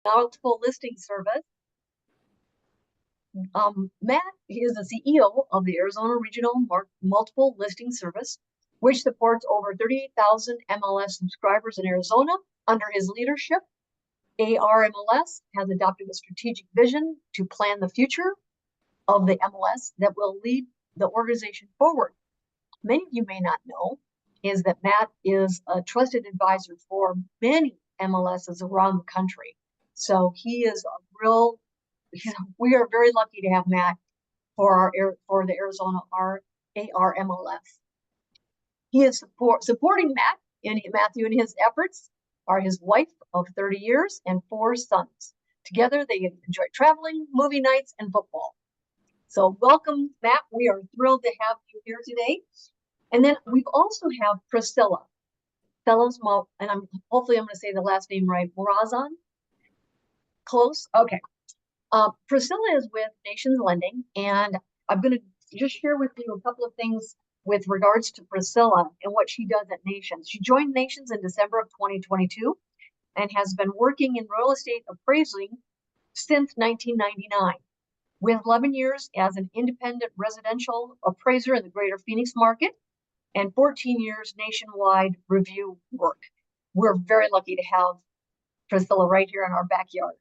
multiple listing service. Matt is the CEO of the Arizona Regional Multiple Listing Service, which supports over 38,000 MLS subscribers in Arizona. Under his leadership, ARMLS has adopted a strategic vision to plan the future of the MLS that will lead the organization forward. Many of you may not know is that Matt is a trusted advisor for many MLSs around the country. So he is a real, we are very lucky to have Matt for the Arizona ARMLS. He is supporting Matthew in his efforts are his wife of 30 years and 4 sons. Together, they enjoy traveling, movie nights, and football. So welcome, Matt. We are thrilled to have you here today. And then we also have Priscilla, and hopefully I'm going to say the last name right, Morazan. Close? Okay. Priscilla is with Nations Lending, and I'm going to just share with you a couple of things with regards to Priscilla and what she does at Nations. She joined Nations in December of 2022 and has been working in real estate appraising since 1999. With 11 years as an independent residential appraiser in the greater Phoenix market and 14 years nationwide review work. We're very lucky to have Priscilla right here in our backyard.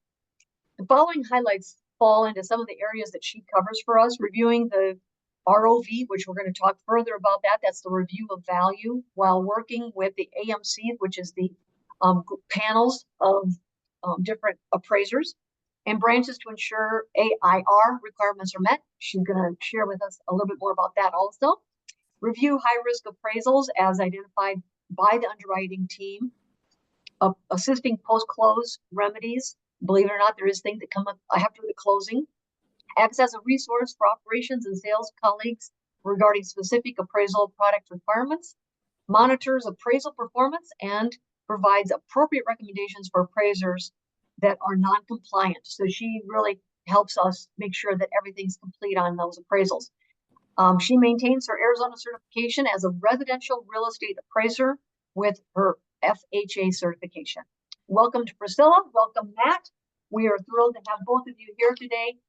The following highlights fall into some of the areas that she covers for us, reviewing the ROV, which we're going to talk further about that. That's the review of value, while working with the AMC, which is the panels of different appraisers, and branches to ensure AIR requirements are met. She's going to share with us a little bit more about that also. Review high-risk appraisals as identified by the underwriting team, assisting post-close remedies. Believe it or not, there is things that come up after the closing. Acts as a resource for operations and sales colleagues regarding specific appraisal product requirements. Monitors appraisal performance and provides appropriate recommendations for appraisers that are non-compliant. So she really helps us make sure that everything's complete on those appraisals. She maintains her Arizona certification as a residential real estate appraiser with her FHA certification. Welcome to Priscilla. Welcome, Matt. We are thrilled to have both of you here today.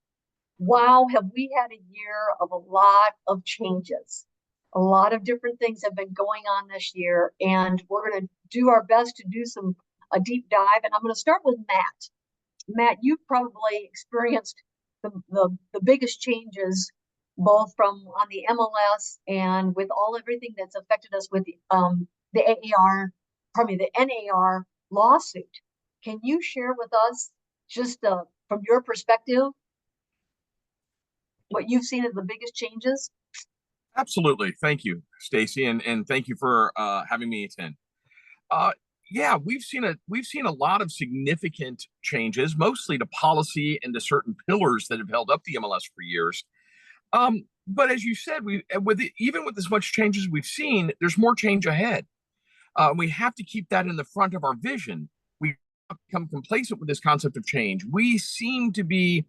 Wow, have we had a year of a lot of changes. A lot of different things have been going on this year, and we're going to do our best to do a deep dive. And I'm going to start with Matt. Matt, you've probably experienced the biggest changes, both from on the MLS and with everything that's affected us with the NAR lawsuit. Can you share with us just from your perspective what you've seen as the biggest changes? Absolutely. Thank you, Stacy, and thank you for having me attend. Yeah, we've seen a lot of significant changes, mostly to policy and to certain pillars that have held up the MLS for years. But as you said, even with as much changes we've seen, there's more change ahead. We have to keep that in the front of our vision. We become complacent with this concept of change. We seem to be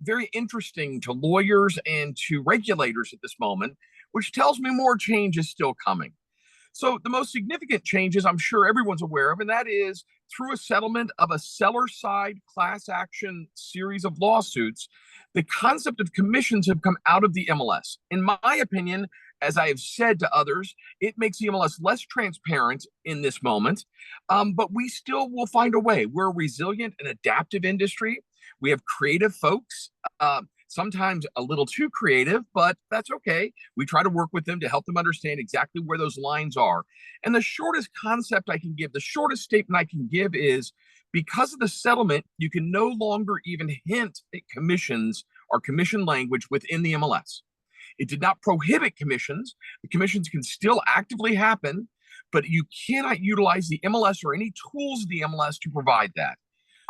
very interesting to lawyers and to regulators at this moment, which tells me more change is still coming. So the most significant changes I'm sure everyone's aware of, and that is through a settlement of a seller-side class action series of lawsuits, the concept of commissions have come out of the MLS. In my opinion, as I have said to others, it makes the MLS less transparent in this moment, but we still will find a way. We're a resilient and adaptive industry. We have creative folks, sometimes a little too creative, but that's okay. We try to work with them to help them understand exactly where those lines are. And the shortest concept I can give, the shortest statement I can give is, because of the settlement, you can no longer even hint at commissions or commission language within the MLS. It did not prohibit commissions. The commissions can still actively happen, but you cannot utilize the MLS or any tools of the MLS to provide that.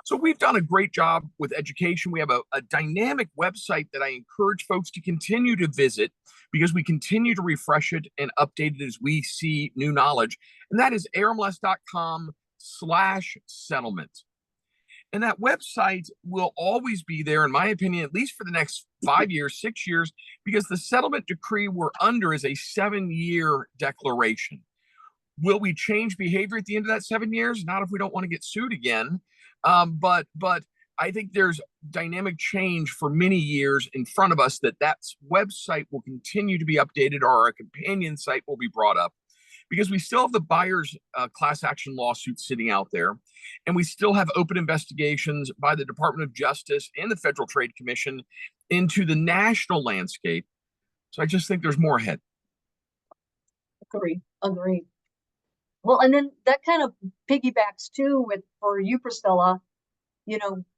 So we've done a great job with education. We have a dynamic website that I encourage folks to continue to visit because we continue to refresh it and update it as we see new knowledge. And that is armls.com/settlement. And that website will always be there, in my opinion, at least for the next 5 years, 6 years, because the settlement decree we're under is a 7-year declaration. Will we change behavior at the end of that 7 years? Not if we don't want to get sued again. But I think there's dynamic change for many years in front of us that website will continue to be updated, or a companion site will be brought up, because we still have the buyer's class action lawsuit sitting out there, and we still have open investigations by the Department of Justice and the Federal Trade Commission into the national landscape. So I just think there's more ahead. Agree. Well, and then that kind of piggybacks too with, for you, Priscilla,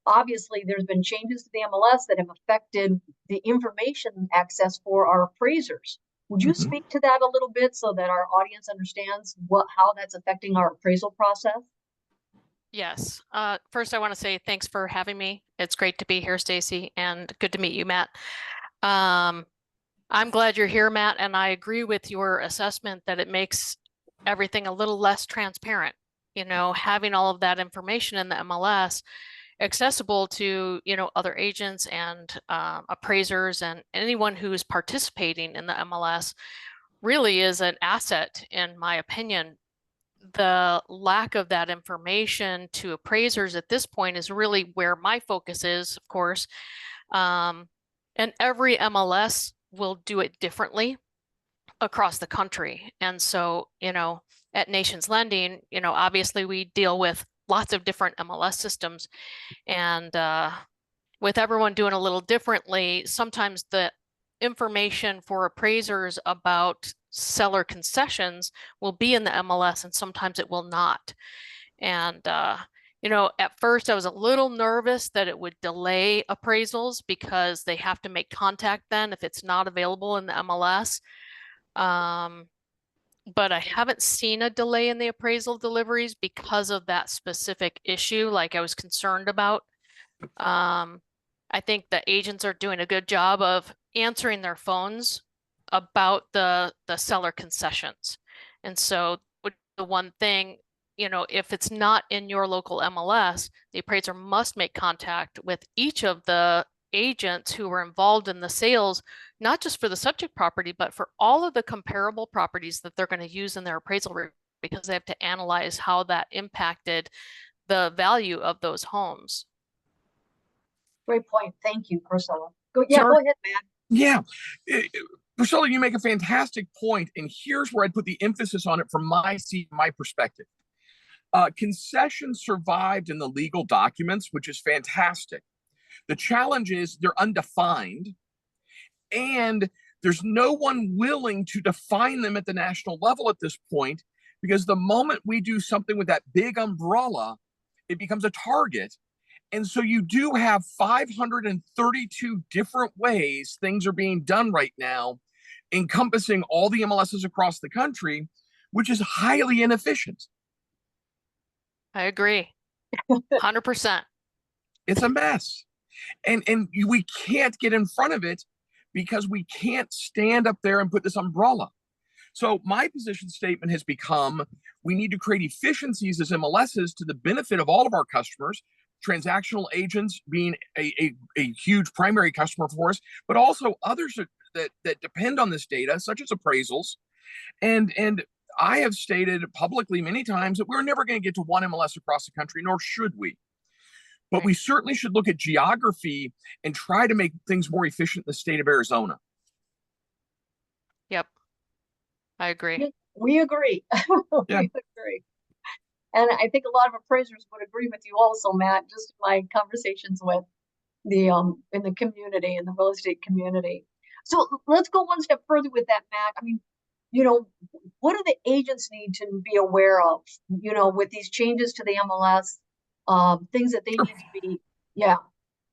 obviously there's been changes to the MLS that have affected the information access for our appraisers. Would you speak to that a little bit so that our audience understands how that's affecting our appraisal process? Yes. First, I want to say thanks for having me. It's great to be here, Stacy, and good to meet you, Matt. I'm glad you're here, Matt, and I agree with your assessment that it makes everything a little less transparent. Having all of that information in the MLS accessible to, other agents and appraisers and anyone who is participating in the MLS really is an asset, in my opinion. The lack of that information to appraisers at this point is really where my focus is, of course. And every MLS will do it differently across the country. And so, at Nations Lending, obviously we deal with lots of different MLS systems, and with everyone doing a little differently, sometimes the information for appraisers about seller concessions will be in the MLS and sometimes it will not. And at first I was a little nervous that it would delay appraisals because they have to make contact then if it's not available in the MLS. But I haven't seen a delay in the appraisal deliveries because of that specific issue like I was concerned about. I think the agents are doing a good job of answering their phones about the seller concessions. And so the one thing, if it's not in your local MLS, the appraiser must make contact with each of the agents who were involved in the sales, not just for the subject property, but for all of the comparable properties that they're going to use in their appraisal, because they have to analyze how that impacted the value of those homes. Great point. Thank you, Priscilla. Go ahead, Matt. Yeah. Priscilla, you make a fantastic point, and here's where I'd put the emphasis on it from my seat, my perspective. Concessions survived in the legal documents, which is fantastic. The challenge is they're undefined, and there's no one willing to define them at the national level at this point, because the moment we do something with that big umbrella, it becomes a target. And so you do have 532 different ways things are being done right now, encompassing all the MLSs across the country, which is highly inefficient. I agree. 100%. It's a mess. And we can't get in front of it because we can't stand up there and put this umbrella. So my position statement has become, we need to create efficiencies as MLSs to the benefit of all of our customers, transactional agents being a huge primary customer for us, but also others that depend on this data, such as appraisals. And I have stated publicly many times that we're never going to get to one MLS across the country, nor should we. But we certainly should look at geography and try to make things more efficient in the state of Arizona. Yep. I agree. We agree. Yeah. We agree. And I think a lot of appraisers would agree with you also, Matt, just in my conversations with the in the community, in the real estate community. So let's go one step further with that, Matt. I mean, what do the agents need to be aware of, with these changes to the MLS, things that they need to be,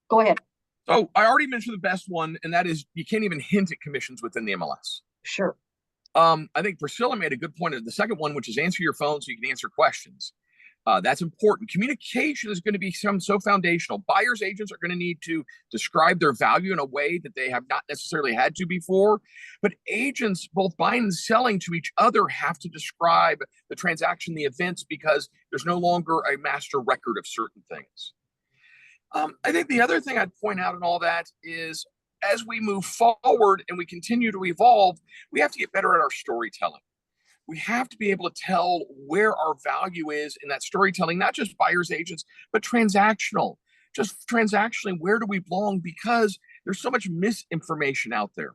go ahead. So I already mentioned the best one, and that is you can't even hint at commissions within the MLS. Sure. I think Priscilla made a good point of the second one, which is answer your phone so you can answer questions. That's important. Communication is going to become so foundational. Buyers agents are going to need to describe their value in a way that they have not necessarily had to before. But agents, both buying and selling to each other, have to describe the transaction, the events, because there's no longer a master record of certain things. I think the other thing I'd point out in all that is, as we move forward and we continue to evolve, we have to get better at our storytelling. we have to be able to tell where our value is in that storytelling, not just buyers agents, but transactional. Just transactionally, where do we belong? Because there's so much misinformation out there.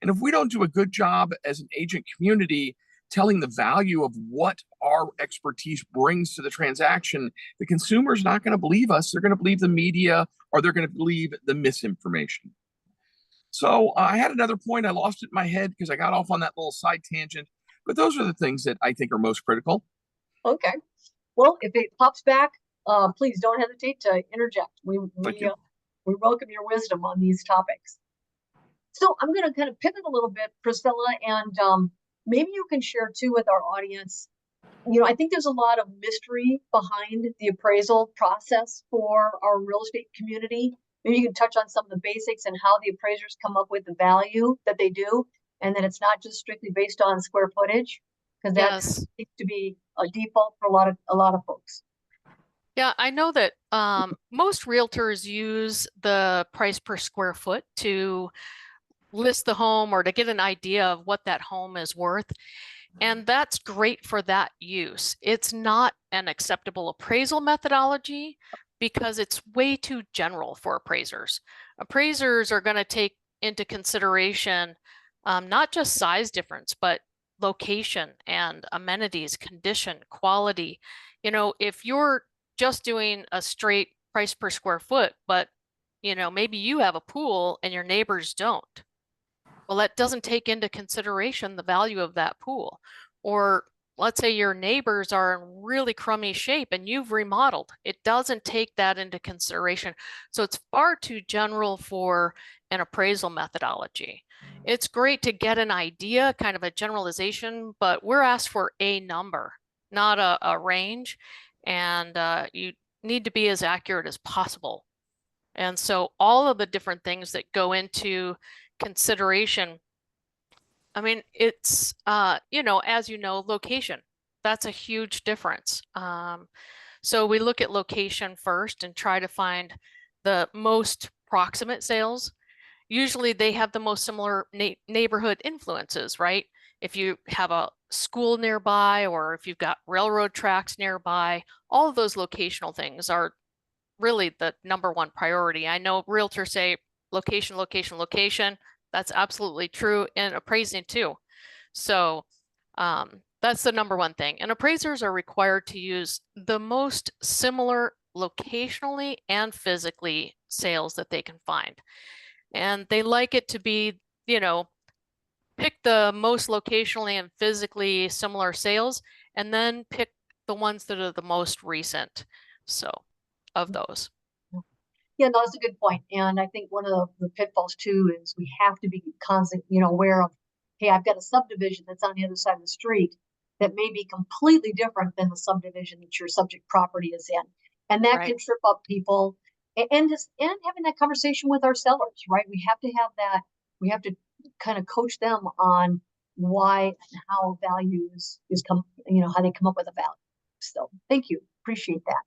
And if we don't do a good job as an agent community telling the value of what our expertise brings to the transaction, the consumer is not going to believe us. They're going to believe the media, or they're going to believe the misinformation. So I had another point. I lost it in my head because I got off on that little side tangent. But those are the things that I think are most critical. Okay. Well, if it pops back, please don't hesitate to interject. Thank you. We welcome your wisdom on these topics. So I'm going to kind of pivot a little bit, Priscilla, and maybe you can share too with our audience. I think there's a lot of mystery behind the appraisal process for our real estate community. Maybe you can touch on some of the basics and how the appraisers come up with the value that they do, and that it's not just strictly based on square footage, because that Yes. seems to be a default for a lot of folks. Yeah, I know that most realtors use the price per square foot to list the home or to get an idea of what that home is worth. And that's great for that use. It's not an acceptable appraisal methodology because it's way too general for appraisers. Appraisers are going to take into consideration not just size difference, but location and amenities, condition, quality. If you're just doing a straight price per square foot, but maybe you have a pool and your neighbors don't. Well, that doesn't take into consideration the value of that pool. Or let's say your neighbors are in really crummy shape and you've remodeled. It doesn't take that into consideration. So it's far too general for an appraisal methodology. It's great to get an idea, kind of a generalization, but we're asked for a number, not a range. And you need to be as accurate as possible. And so all of the different things that go into consideration, I mean, it's, as you know, location, that's a huge difference. So we look at location first and try to find the most proximate sales. Usually they have the most similar neighborhood influences, right? If you have a school nearby or if you've got railroad tracks nearby, all of those locational things are really the number one priority. I know realtors say location, location, location. That's absolutely true in appraising too. So that's the number one thing. And appraisers are required to use the most similar locationally and physically sales that they can find. And they like it to be, pick the most locationally and physically similar sales, and then pick the ones that are the most recent. So of those. Yeah, no, that's a good point. And I think one of the pitfalls too is we have to be constant, aware of, hey, I've got a subdivision that's on the other side of the street that may be completely different than the subdivision that your subject property is in. And that can trip up people and having that conversation with our sellers, right? We have to have that, we have to kind of coach them on why and how values is how they come up with a value. So thank you. Appreciate that.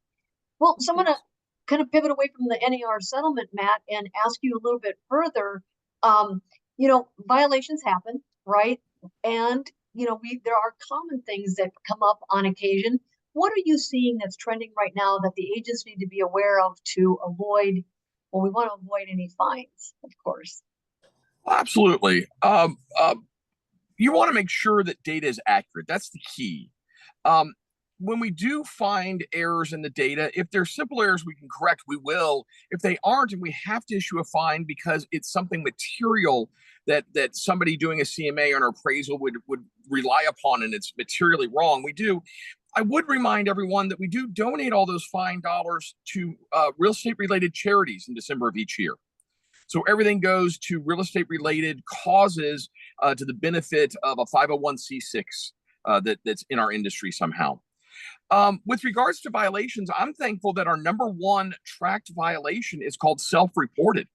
Well, so I'm going to kind of pivot away from the NAR settlement, Matt, and ask you a little bit further. Violations happen, right? And there are common things that come up on occasion. What are you seeing that's trending right now that the agents need to be aware of to avoid? Well, we want to avoid any fines, of course. Absolutely. You want to make sure that data is accurate. That's the key. When we do find errors in the data, if they're simple errors we can correct, we will. If they aren't, and we have to issue a fine because it's something material that somebody doing a CMA or an appraisal would rely upon and it's materially wrong, we do. I would remind everyone that we do donate all those fine dollars to real estate related charities in December of each year. So everything goes to real estate related causes to the benefit of a 501c6 that's in our industry somehow. With regards to violations, I'm thankful that our number one tracked violation is called self-reported.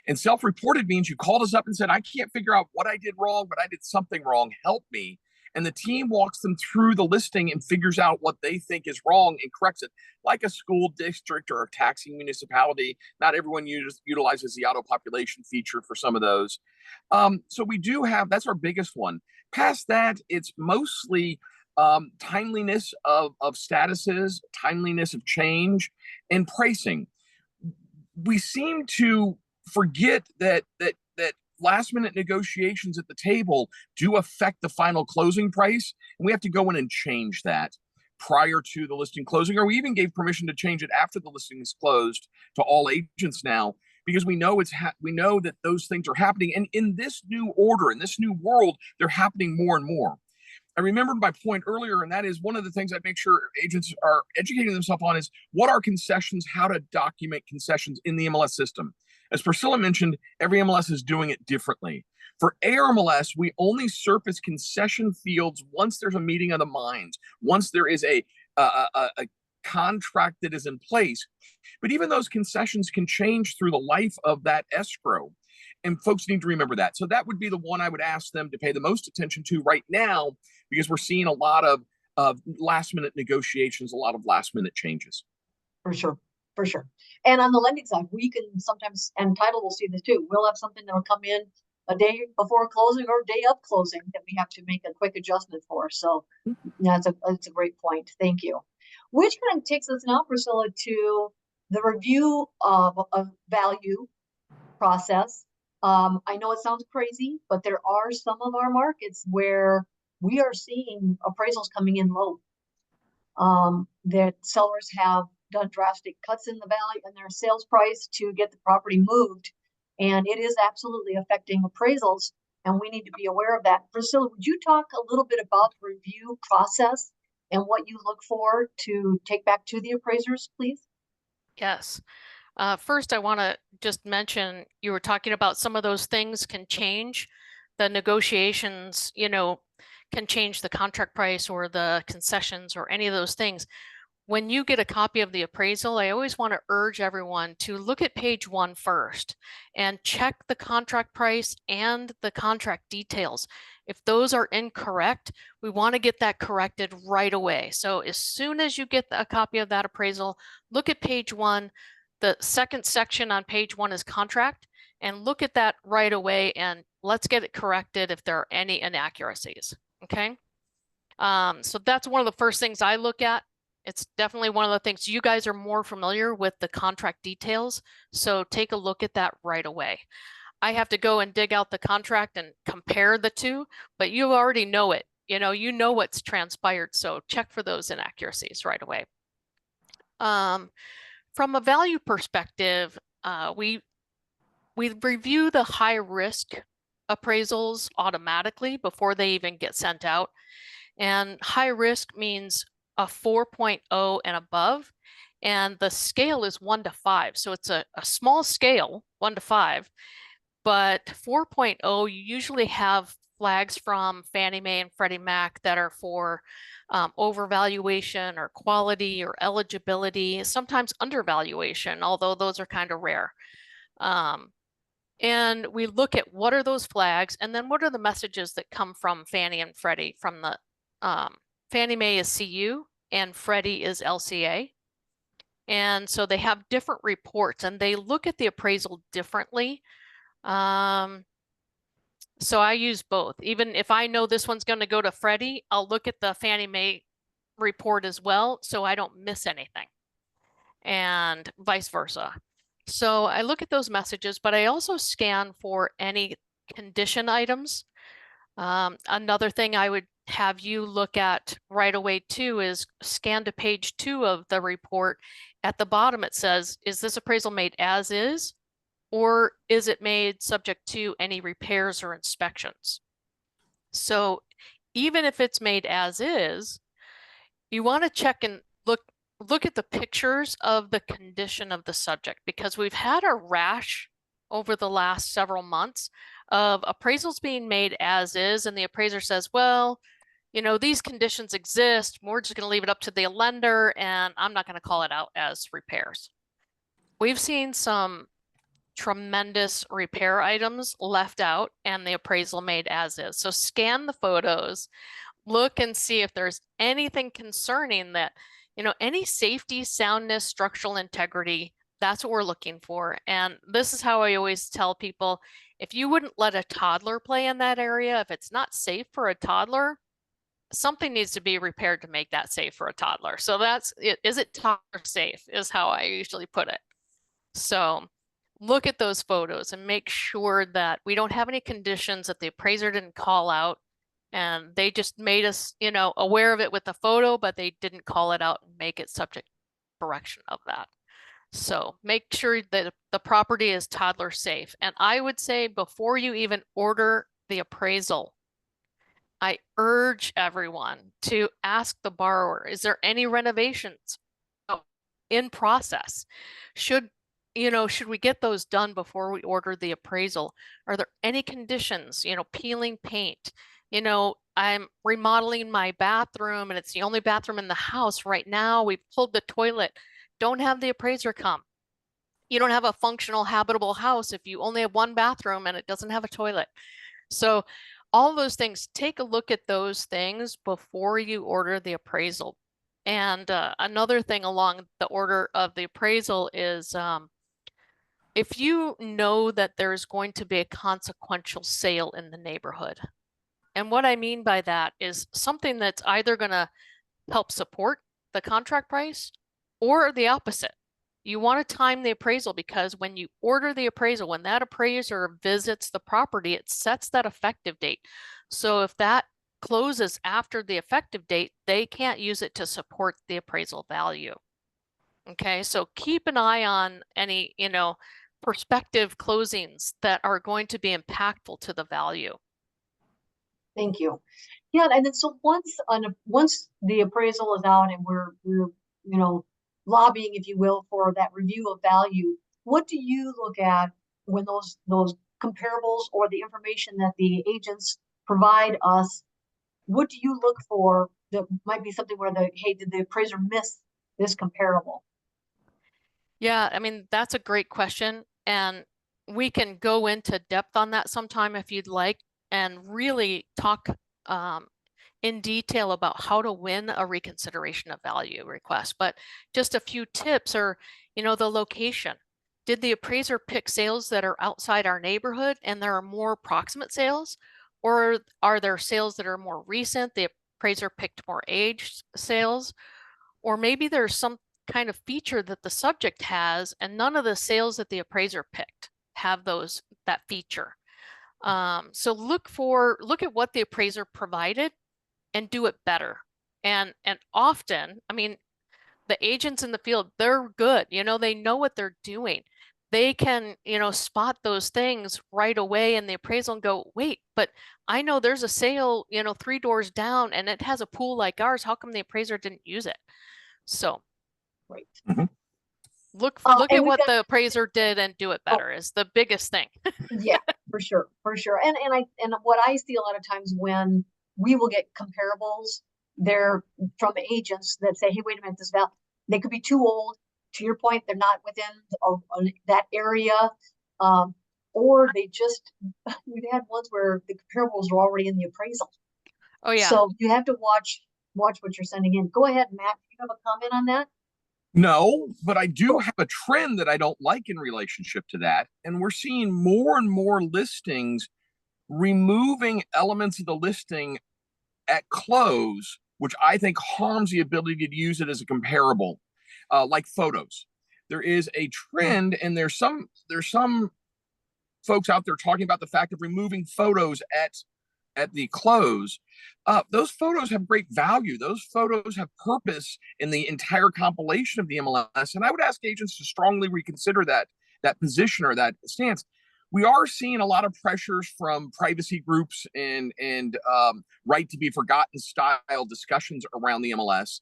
And self-reported means you called us up and said, I can't figure out what I did wrong, but I did something wrong. Help me. And the team walks them through the listing and figures out what they think is wrong and corrects it. Like a school district or a taxing municipality, not everyone utilizes the auto population feature for some of those. So we do have, that's our biggest one. Past that, it's mostly timeliness of statuses, timeliness of change, and pricing. We seem to forget that last minute negotiations at the table do affect the final closing price, and we have to go in and change that prior to the listing closing, or we even gave permission to change it after the listing is closed to all agents now, because we know we know that those things are happening, and in this new order, in this new world, they're happening more and more. I remembered my point earlier, and that is one of the things I make sure agents are educating themselves on is what are concessions, how to document concessions in the MLS system. As Priscilla mentioned, every MLS is doing it differently. For ARMLS, we only surface concession fields once there's a meeting of the minds, once there is a contract that is in place. But even those concessions can change through the life of that escrow. And folks need to remember that. So that would be the one I would ask them to pay the most attention to right now, because we're seeing a lot of last minute negotiations, a lot of last minute changes. For sure. For sure. And on the lending side, we can sometimes, and title will see this too, we'll have something that will come in a day before closing or day of closing that we have to make a quick adjustment for. So that's a great point. Thank you. Which kind of takes us now, Priscilla, to the review of value process. I know it sounds crazy, but there are some of our markets where we are seeing appraisals coming in low. That sellers have done drastic cuts in the value and their sales price to get the property moved, and it is absolutely affecting appraisals, and we need to be aware of that. Priscilla, would you talk a little bit about the review process and what you look for to take back to the appraisers, please? Yes. First, I want to just mention, you were talking about some of those things can change. The negotiations, can change the contract price or the concessions or any of those things. When you get a copy of the appraisal, I always want to urge everyone to look at page 1 first and check the contract price and the contract details. If those are incorrect, we want to get that corrected right away. So as soon as you get a copy of that appraisal, look at page 1. The second section on page 1 is contract, and look at that right away and let's get it corrected if there are any inaccuracies. Okay. So that's one of the first things I look at. It's definitely one of the things. You guys are more familiar with the contract details, so take a look at that right away. I have to go and dig out the contract and compare the two, but you already know it. You know what's transpired, so check for those inaccuracies right away. From a value perspective, we review the high risk appraisals automatically before they even get sent out. And high risk means a 4.0 and above, and the scale is 1 to 5. So it's a small scale, 1 to 5, but 4.0, you usually have flags from Fannie Mae and Freddie Mac that are for overvaluation or quality or eligibility, sometimes undervaluation, although those are kind of rare. And we look at what are those flags, and then what are the messages that come from Fannie and Freddie. From the Fannie Mae is CU and Freddie is LCA. And so they have different reports and they look at the appraisal differently. So I use both. Even if I know this one's going to go to Freddie, I'll look at the Fannie Mae report as well, so I don't miss anything, and vice versa. So I look at those messages, but I also scan for any condition items. Another thing I would have you look at right away too is scan to page 2 of the report. At the bottom it says, is this appraisal made as is, or is it made subject to any repairs or inspections? So even if it's made as is, you want to check and look at the pictures of the condition of the subject, because we've had a rash over the last several months of appraisals being made as is, and the appraiser says, well, these conditions exist, we're just going to leave it up to the lender and I'm not going to call it out as repairs. We've seen some tremendous repair items left out and the appraisal made as is. So scan the photos, look and see if there's anything concerning that, any safety, soundness, structural integrity That's what we're looking for. And this is how I always tell people, if you wouldn't let a toddler play in that area, if it's not safe for a toddler, something needs to be repaired to make that safe for a toddler. So that's it. Is it toddler safe is how I usually put it. So look at those photos and make sure that we don't have any conditions that the appraiser didn't call out, and they just made us, aware of it with the photo, but they didn't call it out and make it subject to correction of that. So make sure that the property is toddler safe. And I would say before you even order the appraisal, I urge everyone to ask the borrower, is there any renovations in process? Should we get those done before we order the appraisal? Are there any conditions, peeling paint? I'm remodeling my bathroom and it's the only bathroom in the house right now. We've pulled the toilet. Don't have the appraiser come. You don't have a functional, habitable house if you only have one bathroom and it doesn't have a toilet. So all those things, take a look at those things before you order the appraisal. And another thing along the order of the appraisal is if you know that there's going to be a consequential sale in the neighborhood. And what I mean by that is something that's either going to help support the contract price or the opposite. You want to time the appraisal, because when you order the appraisal, when that appraiser visits the property, it sets that effective date. So if that closes after the effective date, they can't use it to support the appraisal value. Okay, so keep an eye on any, prospective closings that are going to be impactful to the value. Thank you. Yeah, and then so once the appraisal is out and we're lobbying, if you will, for that review of value, what do you look at when those comparables or the information that the agents provide us? What do you look for that might be something where hey, did the appraiser miss this comparable? Yeah, I mean, that's a great question. And we can go into depth on that sometime if you'd like, and really talk in detail about how to win a reconsideration of value request. But just a few tips are, the location. Did the appraiser pick sales that are outside our neighborhood and there are more proximate sales? Or are there sales that are more recent? The appraiser picked more aged sales? Or maybe there's some kind of feature that the subject has and none of the sales that the appraiser picked have that feature. So look at what the appraiser provided and do it better. And often, I mean, the agents in the field, they're good, they know what they're doing. They can, spot those things right away in the appraisal and go, wait, but I know there's a sale, 3 doors down and it has a pool like ours. How come the appraiser didn't use it? So Right. look And at what the appraiser did and do it better is the biggest thing. Yeah, for sure, for sure. And what I see a lot of times when we will get comparables, they're from agents that say, hey, wait a minute, this valve, they could be too old. To your point, they're not within that area. Or they just, we've had ones where the comparables are already in the appraisal. Oh yeah. So you have to watch what you're sending in. Go ahead, Matt. Do you have a comment on that? No, but I do have a trend that I don't like in relationship to that. And we're seeing more and more listings removing elements of the listing at close, which I think harms the ability to use it as a comparable, like photos. There is a trend, and there's some folks out there talking about the fact of removing photos at the close. Those photos have great value. Those photos have purpose in the entire compilation of the MLS. And I would ask agents to strongly reconsider that position or that stance. We are seeing a lot of pressures from privacy groups and right to be forgotten style discussions around the MLS.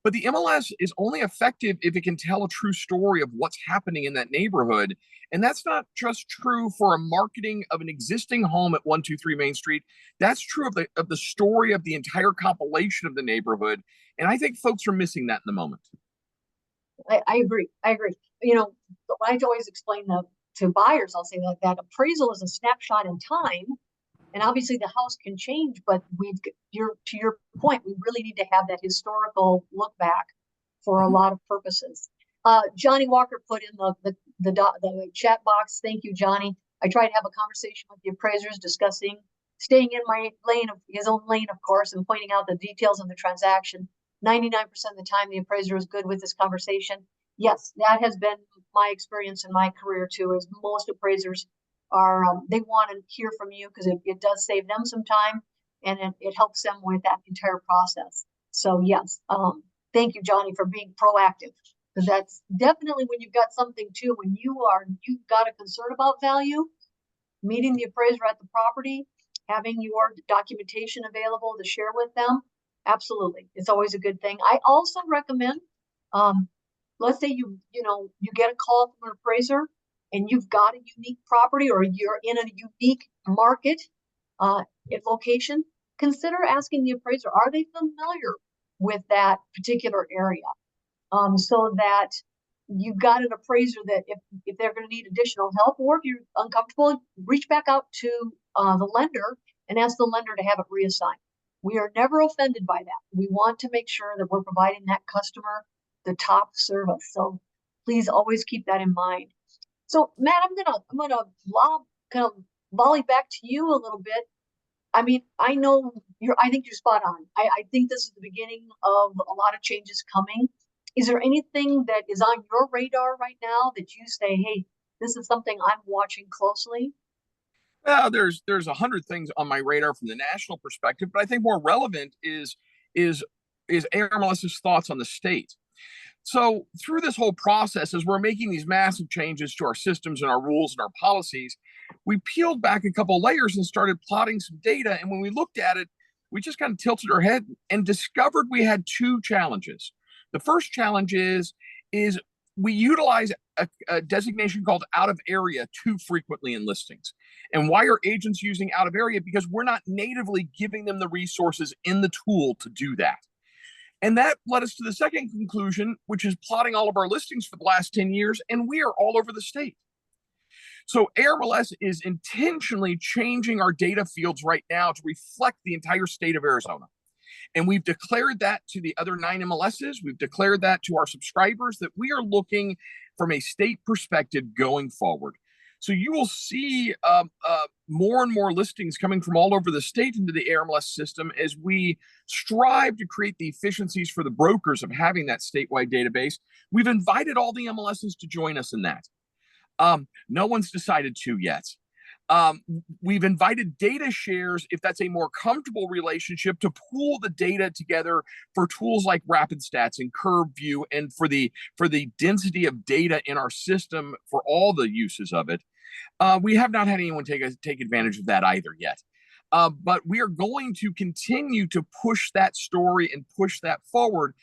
But the MLS is only effective if it can tell a true story of what's happening in that neighborhood. And that's not just true for a marketing of an existing home at 123 Main Street. That's true of the story of the entire compilation of the neighborhood. And I think folks are missing that in the moment. I agree. I agree. I always explain to buyers, I'll say that appraisal is a snapshot in time. And obviously the house can change, but to your point, we really need to have that historical look back for a lot of purposes. Johnny Walker put in the chat box. Thank you, Johnny. I tried to have a conversation with the appraisers discussing staying in my lane of his own lane, of course, and pointing out the details of the transaction. 99% of the time, the appraiser is good with this conversation. Yes, that has been my experience in my career too, is most appraisers are, they want to hear from you because it does save them some time and it helps them with that entire process. So yes, thank you, Johnny, for being proactive. Because that's definitely when you've got something too, when you've got a concern about value, meeting the appraiser at the property, having your documentation available to share with them. Absolutely. It's always a good thing. I also recommend, let's say you get a call from an appraiser and you've got a unique property or you're in a unique market, location, consider asking the appraiser, are they familiar with that particular area? So that you've got an appraiser that if they're going to need additional help, or if you're uncomfortable, reach back out to the lender and ask the lender to have it reassigned. We are never offended by that. We want to make sure that we're providing that customer the top service. So please always keep that in mind. So Matt, I'm gonna kind of volley back to you a little bit. I mean, I think you're spot on. I think this is the beginning of a lot of changes coming. Is there anything that is on your radar right now that you say, hey, this is something I'm watching closely? Well, there's 100 things on my radar from the national perspective, but I think more relevant is ARMLS's thoughts on the state. So through this whole process, as we're making these massive changes to our systems and our rules and our policies, we peeled back a couple layers and started plotting some data. And when we looked at it, we just kind of tilted our head and discovered we had two challenges. The first challenge is we utilize a designation called out of area too frequently in listings. And why are agents using out of area? Because we're not natively giving them the resources in the tool to do that. And that led us to the second conclusion, which is plotting all of our listings for the last 10 years, and we are all over the state. So ARMLS is intentionally changing our data fields right now to reflect the entire state of Arizona. And we've declared that to the other 9 MLSs. We've declared that to our subscribers that we are looking from a state perspective going forward. So you will see more and more listings coming from all over the state into the ARMLS system as we strive to create the efficiencies for the brokers of having that statewide database. We've invited all the MLSs to join us in that. No one's decided to yet. We've invited data shares if that's a more comfortable relationship to pool the data together for tools like Rapid Stats and Curve View and for the density of data in our system for all the uses of it. We have not had anyone take advantage of that either yet. But we are going to continue to push that story and push that forward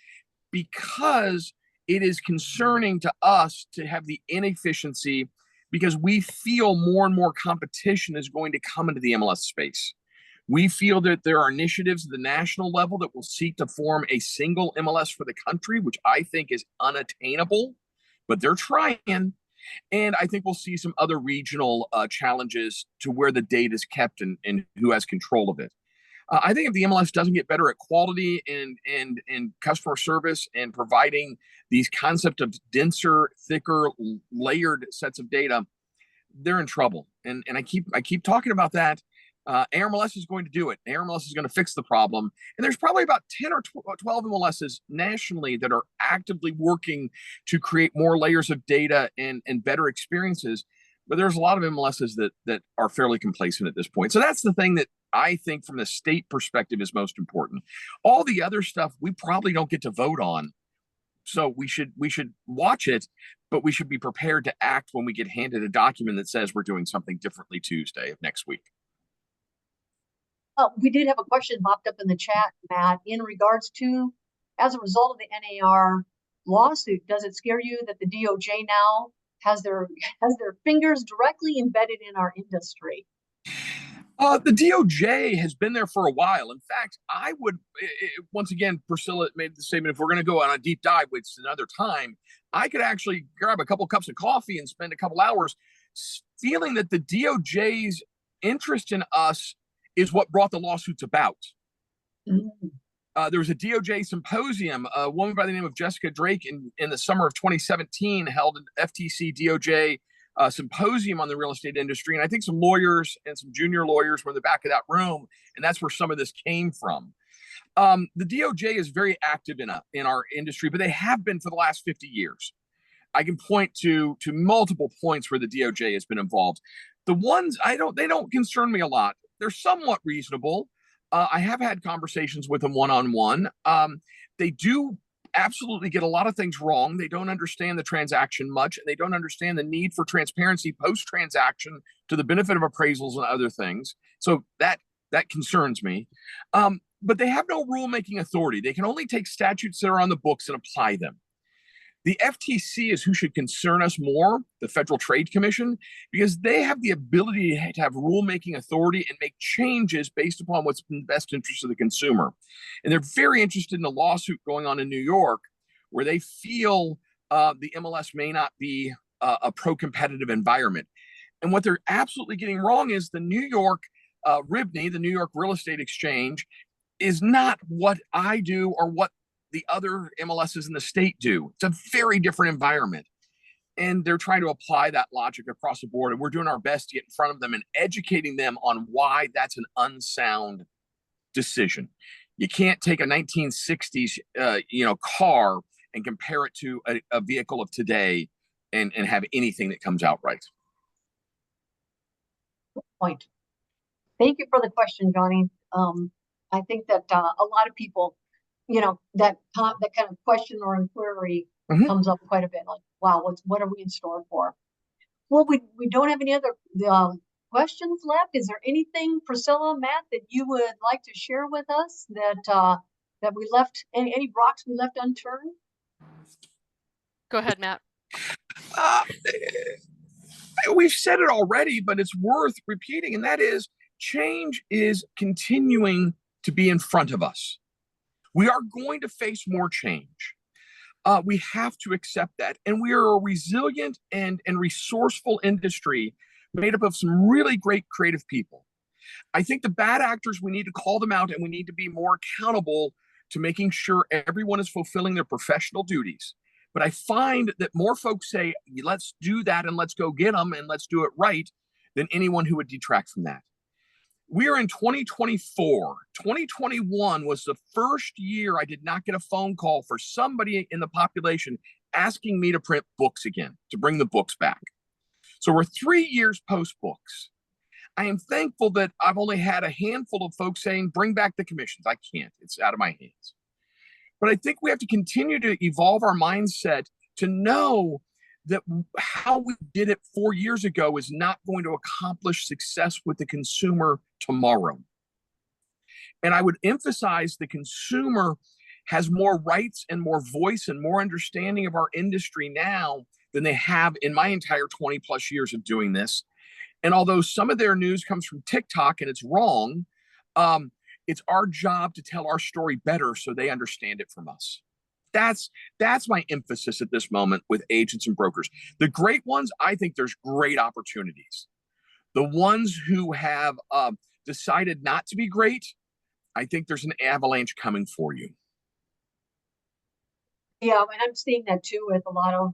because it is concerning to us to have the inefficiency because we feel more and more competition is going to come into the MLS space. We feel that there are initiatives at the national level that will seek to form a single MLS for the country, which I think is unattainable, but they're trying. And I think we'll see some other regional challenges to where the data is kept and who has control of it. I think if the MLS doesn't get better at quality and customer service and providing these concept of denser, thicker, layered sets of data, they're in trouble. And I keep talking about that. ARMLS is going to do it. ARMLS is going to fix the problem. And there's probably about 10 or 12 MLSs nationally that are actively working to create more layers of data and better experiences. But there's a lot of MLSs that are fairly complacent at this point. So that's the thing that I think from the state perspective is most important. All the other stuff we probably don't get to vote on. So we should watch it, but we should be prepared to act when we get handed a document that says we're doing something differently Tuesday of next week. We did have a question popped up in the chat, Matt, in regards to, as a result of the NAR lawsuit, does it scare you that the DOJ now has their fingers directly embedded in our industry? The DOJ has been there for a while. In fact, I would, once again, Priscilla made the statement, if we're going to go on a deep dive, which is another time, I could actually grab a couple cups of coffee and spend a couple hours feeling that the DOJ's interest in us is what brought the lawsuits about. Mm. There was a DOJ symposium. A woman by the name of Jessica Drake in the summer of 2017 held an FTC DOJ symposium on the real estate industry. And I think some lawyers and some junior lawyers were in the back of that room. And that's where some of this came from. The DOJ is very active in our industry, but they have been for the last 50 years. I can point to multiple points where the DOJ has been involved. The ones they don't concern me a lot. They're somewhat reasonable. I have had conversations with them one-on-one. They do absolutely get a lot of things wrong. They don't understand the transaction much, and they don't understand the need for transparency post-transaction to the benefit of appraisals and other things. So that concerns me. But they have no rulemaking authority. They can only take statutes that are on the books and apply them. The FTC is who should concern us more, the Federal Trade Commission, because they have the ability to have rulemaking authority and make changes based upon what's in the best interest of the consumer. And they're very interested in a lawsuit going on in New York where they feel the MLS may not be a pro-competitive environment. And what they're absolutely getting wrong is the New York RIBNY, the New York Real Estate Exchange, is not what I do or what the other MLSs in the state do. It's a very different environment. And they're trying to apply that logic across the board. And we're doing our best to get in front of them and educating them on why that's an unsound decision. You can't take a 1960s car and compare it to a vehicle of today and have anything that comes out right. Good point. Thank you for the question, Johnny. I think that a lot of people, that kind of question or inquiry comes up quite a bit. Like, wow, what are we in store for? Well, we don't have any other questions left. Is there anything, Priscilla, Matt, that you would like to share with us that we left, any rocks we left unturned? Go ahead, Matt. We've said it already, but it's worth repeating, and that is change is continuing to be in front of us. We are going to face more change. We have to accept that. And we are a resilient and resourceful industry made up of some really great creative people. I think the bad actors, we need to call them out, and we need to be more accountable to making sure everyone is fulfilling their professional duties. But I find that more folks say, let's do that and let's go get them and let's do it right, than anyone who would detract from that. We are in 2024. 2021 was the first year I did not get a phone call for somebody in the population asking me to print books again, to bring the books back. So we're 3 years post books. I am thankful that I've only had a handful of folks saying, bring back the commissions. I can't, it's out of my hands. But I think we have to continue to evolve our mindset to know that how we did it 4 years ago is not going to accomplish success with the consumer tomorrow. And I would emphasize the consumer has more rights and more voice and more understanding of our industry now than they have in my entire 20 plus years of doing this. And although some of their news comes from TikTok and it's wrong, it's our job to tell our story better so they understand it from us. That's my emphasis at this moment with agents and brokers. The great ones, I think there's great opportunities. The ones who have decided not to be great, I think there's an avalanche coming for you. Yeah, and I'm seeing that too with a lot of,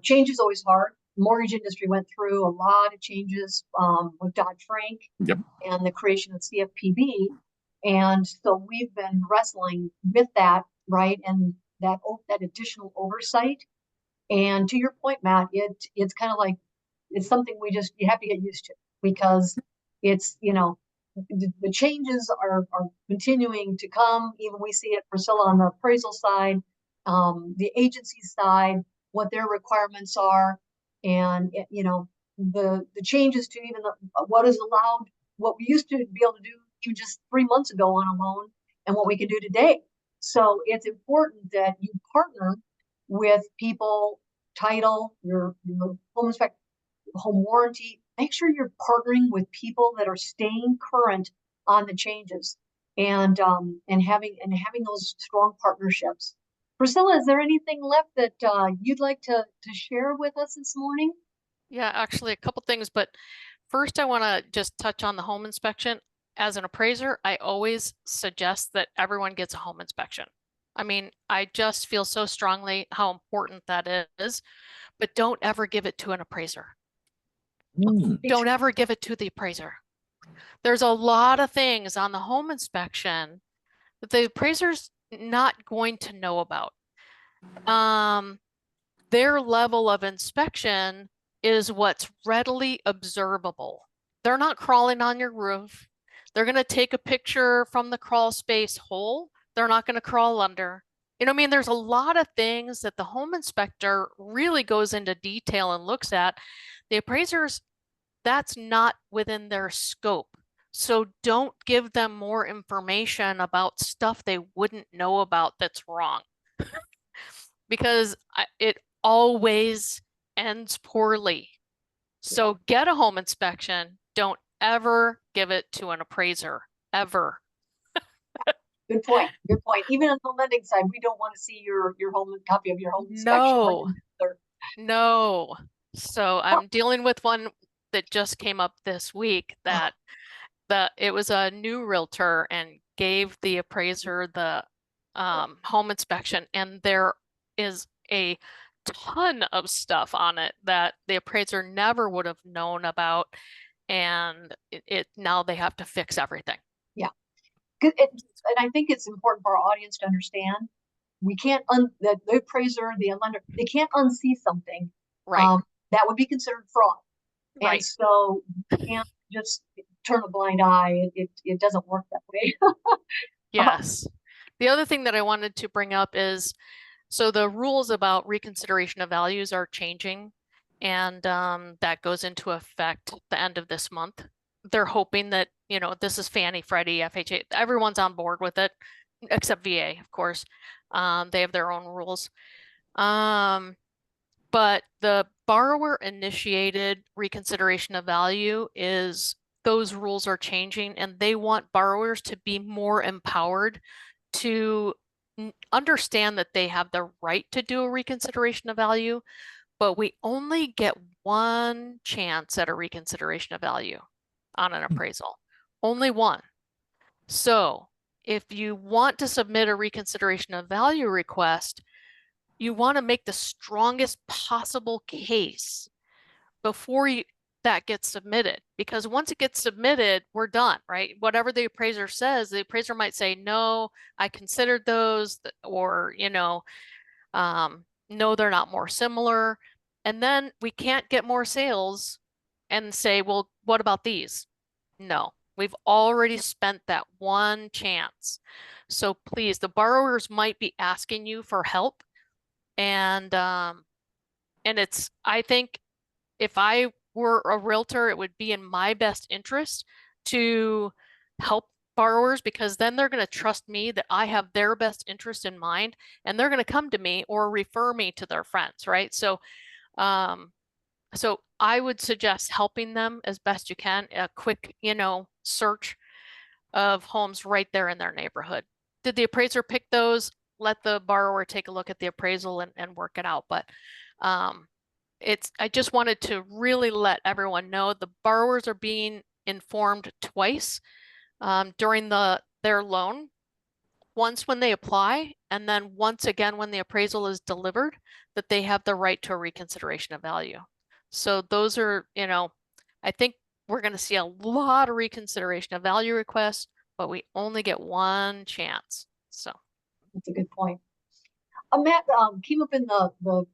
change is always hard. Mortgage industry went through a lot of changes with Dodd-Frank and the creation of CFPB. And so we've been wrestling with that, right? And that additional oversight. And to your point, Matt, it's kind of like, it's something you have to get used to, because it's, the changes are continuing to come. Even we see it, Priscilla, on the appraisal side, the agency side, what their requirements are, and the changes to even what is allowed, what we used to be able to do even just 3 months ago on a loan, and what we can do today. So it's important that you partner with people, title, your home inspect, home warranty. Make sure you're partnering with people that are staying current on the changes, and having those strong partnerships. Priscilla, is there anything left that you'd like to share with us this morning? Yeah, actually a couple things, but first I want to just touch on the home inspection. as an appraiser, I always suggest that everyone gets a home inspection. I mean, I just feel so strongly how important that is, but don't ever give it to an appraiser. Don't ever give it to the appraiser. There's a lot of things on the home inspection that the appraiser's not going to know about. Their level of inspection is what's readily observable. They're not crawling on your roof. They're going to take a picture from the crawl space hole. They're not going to crawl under. You know what I mean? There's a lot of things that the home inspector really goes into detail and looks at. The appraisers, that's not within their scope. So don't give them more information about stuff they wouldn't know about that's wrong. Because it always ends poorly. So get a home inspection. Don't ever give it to an appraiser, ever. Good point. Good point. Even on the lending side, we don't want to see your home copy of your home inspection. No, no. So I'm dealing with one that just came up this week that it was a new realtor and gave the appraiser the home inspection, and there is a ton of stuff on it that the appraiser never would have known about, and now they have to fix everything. Yeah. And I think it's important for our audience to understand we can't the appraiser, the lender, they can't unsee something Right. that would be considered fraud. Right. And so you can't just turn a blind eye. It doesn't work that way. Yes. The other thing that I wanted to bring up is, so the rules about reconsideration of values are changing, and that goes into effect the end of this month. They're hoping that, you know, this is Fannie, Freddie, FHA, everyone's on board with it, except VA, of course. They have their own rules. But the borrower initiated reconsideration of value is, those rules are changing, and they want borrowers to be more empowered to understand that they have the right to do a reconsideration of value, but we only get one chance at a reconsideration of value on an appraisal, only one. So if you want to submit a reconsideration of value request, you want to make the strongest possible case before that gets submitted, because once it gets submitted, we're done, right? Whatever the appraiser says, the appraiser might say, no, I considered those, or, you know, no, they're not more similar. And then we can't get more sales and say, well, what about these? No, we've already spent that one chance. So please, the borrowers might be asking you for help. And it's, I think if I were a realtor, it would be in my best interest to help borrowers, because then they're going to trust me that I have their best interest in mind, and they're going to come to me or refer me to their friends, right? So, so I would suggest helping them as best you can, a quick, you know, search of homes right there in their neighborhood. Did the appraiser pick those? Let the borrower take a look at the appraisal and work it out. But I just wanted to really let everyone know the borrowers are being informed twice during their loan. Once when they apply, and then once again when the appraisal is delivered, that they have the right to a reconsideration of value. So those are, you know, I think we're going to see a lot of reconsideration of value requests, but we only get one chance. So that's a good point. Matt came up in the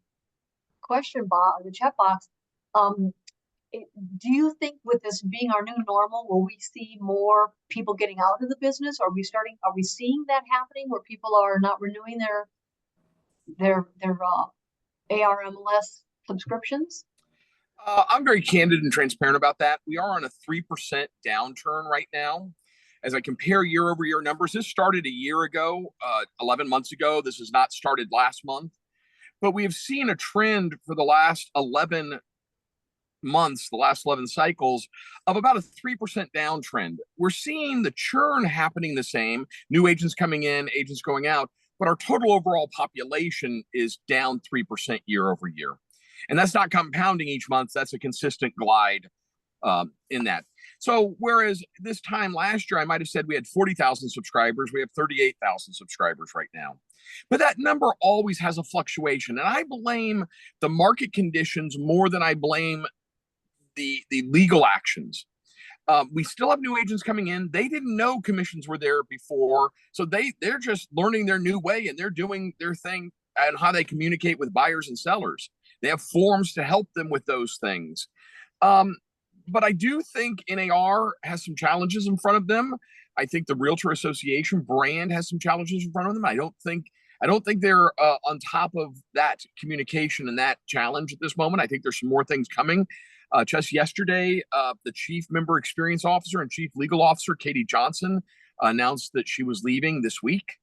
question box, the chat box. Do you think with this being our new normal, will we see more people getting out of the business? Are we seeing that happening where people are not renewing their ARMLS subscriptions? I'm very candid and transparent about that. We are on a 3% downturn right now. As I compare year over year numbers, this started a year ago, 11 months ago. This has not started last month, but we have seen a trend for the last 11 months, the last 11 cycles, of about a 3% downtrend. We're seeing the churn happening the same, new agents coming in, agents going out, but our total overall population is down 3% year over year. And that's not compounding each month. That's a consistent glide in that. So whereas this time last year, I might have said we had 40,000 subscribers, we have 38,000 subscribers right now. But that number always has a fluctuation. And I blame the market conditions more than I blame the legal actions. We still have new agents coming in. They didn't know commissions were there before. So they're just learning their new way, and they're doing their thing and how they communicate with buyers and sellers. They have forms to help them with those things. But I do think NAR has some challenges in front of them. I think the Realtor Association brand has some challenges in front of them. I don't think they're on top of that communication and that challenge at this moment. I think there's some more things coming. Just yesterday, the Chief Member Experience Officer and Chief Legal Officer, Katie Johnson, announced that she was leaving this week.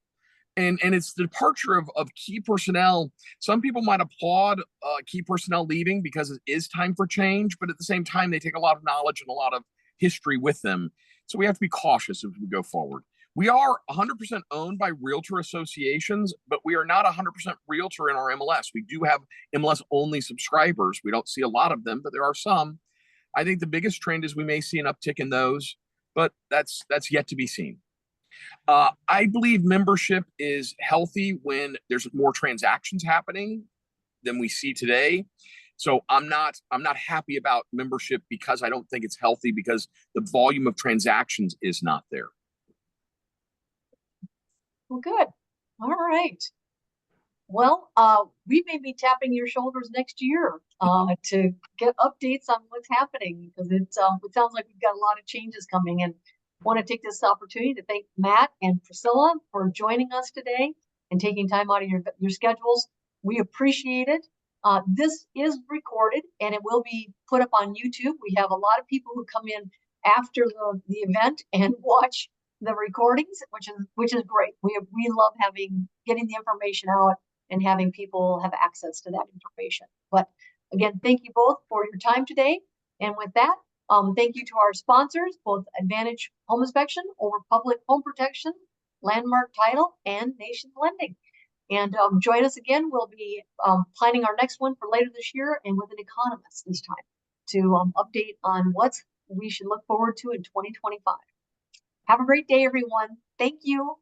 And it's the departure of key personnel. Some people might applaud key personnel leaving because it is time for change, but at the same time, they take a lot of knowledge and a lot of history with them. So we have to be cautious as we go forward. We are 100% owned by realtor associations, but we are not 100% realtor in our MLS. We do have MLS only subscribers. We don't see a lot of them, but there are some. I think the biggest trend is we may see an uptick in those, but that's yet to be seen. I believe membership is healthy when there's more transactions happening than we see today. So I'm not happy about membership because I don't think it's healthy because the volume of transactions is not there. Well, good. All right. Well, we may be tapping your shoulders next year to get updates on what's happening because it sounds like we've got a lot of changes coming. And want to take this opportunity to thank Matt and Priscilla for joining us today and taking time out of your schedules. We appreciate it. This is recorded and it will be put up on YouTube. We have a lot of people who come in after the event and watch the recordings, which is great. We love getting the information out and having people have access to that information. But again, thank you both for your time today. And with that, thank you to our sponsors, both Advantage Home Inspection, Over Public Home Protection, Landmark Title, and Nations Lending. And join us again. We'll be planning our next one for later this year and with an economist this time to update on what we should look forward to in 2025. Have a great day, everyone. Thank you.